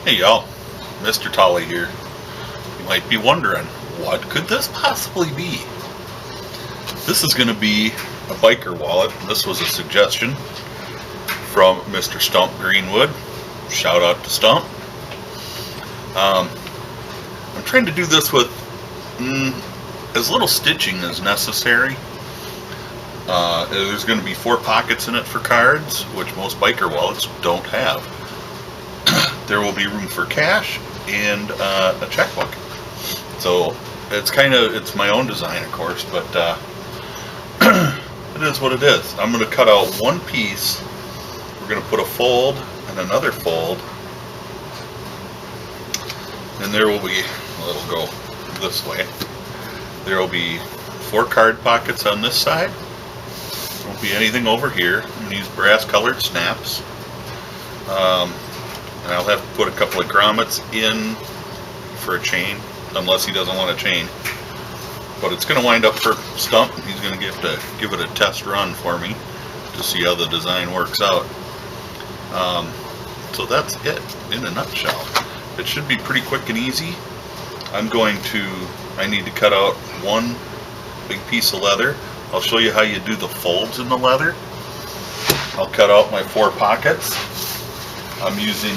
Hey y'all, Mr. Tolly here. You might be wondering, what could this possibly be? This is going to be a biker wallet. This was a suggestion from Mr. Stump Greenwood. Shout out to Stump. I'm trying to do this with as little stitching as necessary. There's going to be 4 pockets in it for cards, which most biker wallets don't have. There will be room for cash and a checkbook. So it's my own design, of course, but it is what it is. I'm going to cut out one piece. We're going to put a fold and another fold, and there will be, well, it'll go this way. There will be 4 card pockets on this side. There won't be anything over here. I'm going to use brass colored snaps. And I'll have to put a couple of grommets in for a chain, unless he doesn't want a chain. But it's going to wind up for Stump. He's going to get to give it a test run for me to see how the design works out. So that's it in a nutshell. It should be pretty quick and easy. I need to cut out one big piece of leather. I'll show you how you do the folds in the leather. I'll cut out my 4 pockets. I'm using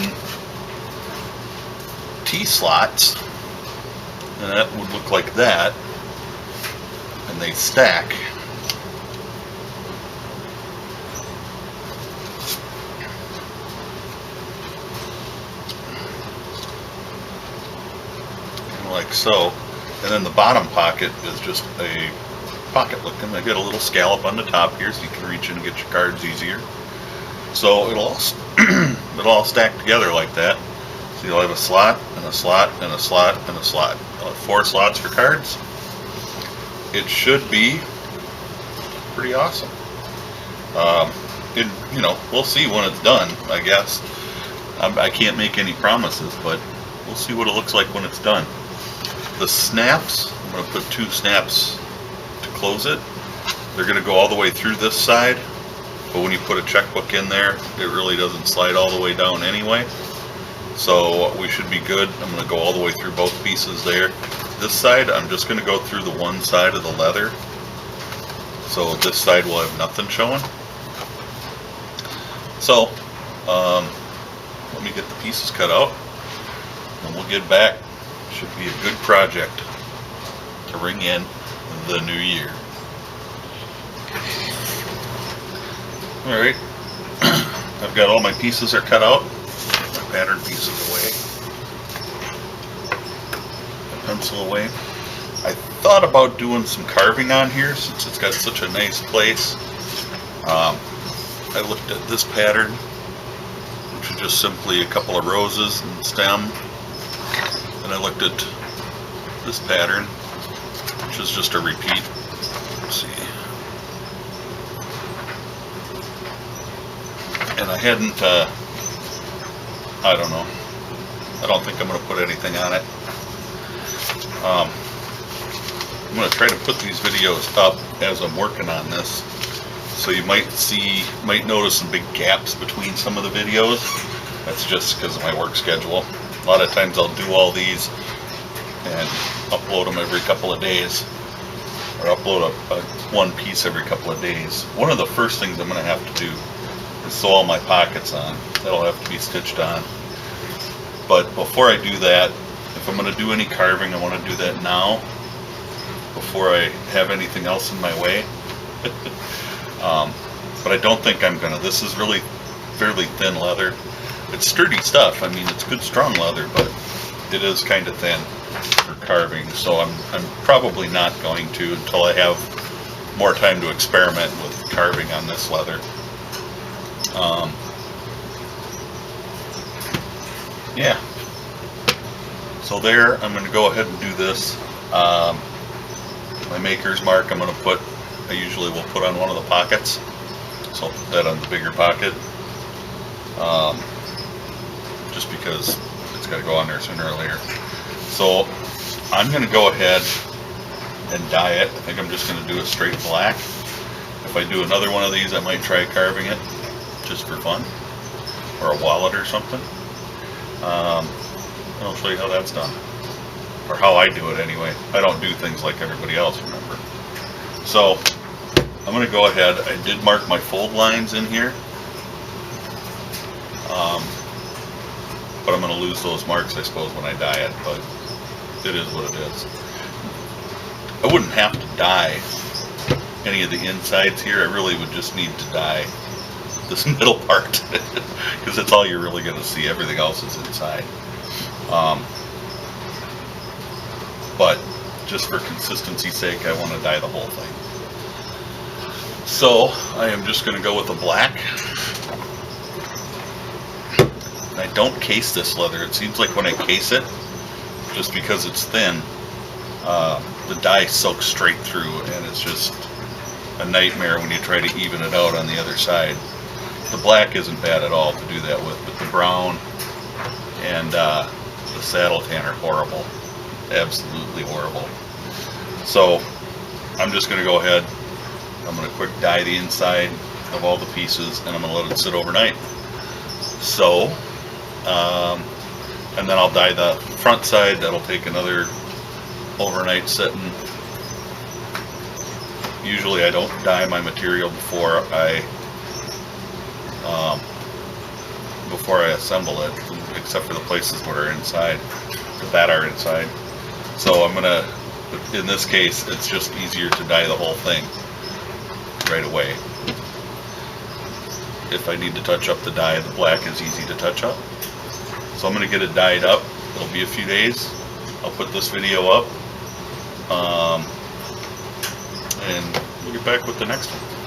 T-slots, and that would look like that, and they stack. Kind of like so. And then the bottom pocket is just a pocket looking. I got a little scallop on the top here so you can reach in and get your cards easier. So it'll all stack together like that. So you'll have a slot and a slot and a slot and a slot. 4 slots for cards. It should be pretty awesome. We'll see when it's done, I guess. I can't make any promises, but we'll see what it looks like when it's done. The snaps, I'm going to put 2 snaps to close it. They're going to go all the way through this side. But when you put a checkbook in there, it really doesn't slide all the way down anyway. So we should be good. I'm going to go all the way through both pieces there. This side, I'm just going to go through the one side of the leather. So this side will have nothing showing. So, let me get the pieces cut out, and we'll get back. Should be a good project to ring in the new year. Alright, I've got all my pieces are cut out, my pattern pieces away, my pencil away. I thought about doing some carving on here since it's got such a nice place. I looked at this pattern, which is just simply a couple of roses and stem, and I looked at this pattern, which is just a repeat. Let's see. And I hadn't, I don't know. I don't think I'm going to put anything on it. I'm going to try to put these videos up as I'm working on this. So you might notice some big gaps between some of the videos. That's just because of my work schedule. A lot of times I'll do all these and upload them every couple of days. Or upload one piece every couple of days. One of the first things I'm going to have to do is sew all my pockets on. That'll have to be stitched on. But before I do that, if I'm going to do any carving, I want to do that now before I have anything else in my way. But I don't think I'm going to. This is really fairly thin leather. It's sturdy stuff. I mean, it's good strong leather, but it is kind of thin for carving. So I'm probably not going to until I have more time to experiment with carving on this leather. Yeah. So there, I'm going to go ahead and do this. My maker's mark, I usually will put on one of the pockets. So I'll put that on the bigger pocket. Just because it's got to go on there sooner or later. So I'm going to go ahead and dye it. I think I'm just going to do a straight black. If I do another one of these, I might try carving it just for fun, or a wallet or something. and I'll show you how that's done. Or how I do it anyway. I don't do things like everybody else, remember. So, I'm going to go ahead. I did mark my fold lines in here. But I'm going to lose those marks, I suppose, when I dye it. But it is what it is. I wouldn't have to dye any of the insides here. I really would just need to dye this middle part. Because that's all you're really going to see. Everything else is inside. But just for consistency's sake, I want to dye the whole thing. So I am just going to go with the black. I don't case this leather. It seems like when I case it, just because it's thin, the dye soaks straight through, and it's just a nightmare when you try to even it out on the other side. The black isn't bad at all to do that with, but the brown and the saddle tan are horrible. Absolutely horrible. So I'm just going to go ahead. I'm going to quick dye the inside of all the pieces, and I'm going to let it sit overnight. So, and then I'll dye the front side. That'll take another overnight sitting. Usually I don't dye my material before I assemble it, except for the places that are inside. So I'm gonna, in this case, it's just easier to dye the whole thing right away. If I need to touch up the dye, the black is easy to touch up. So I'm gonna get it dyed up. It'll be a few days. I'll put this video up, and we'll get back with the next one.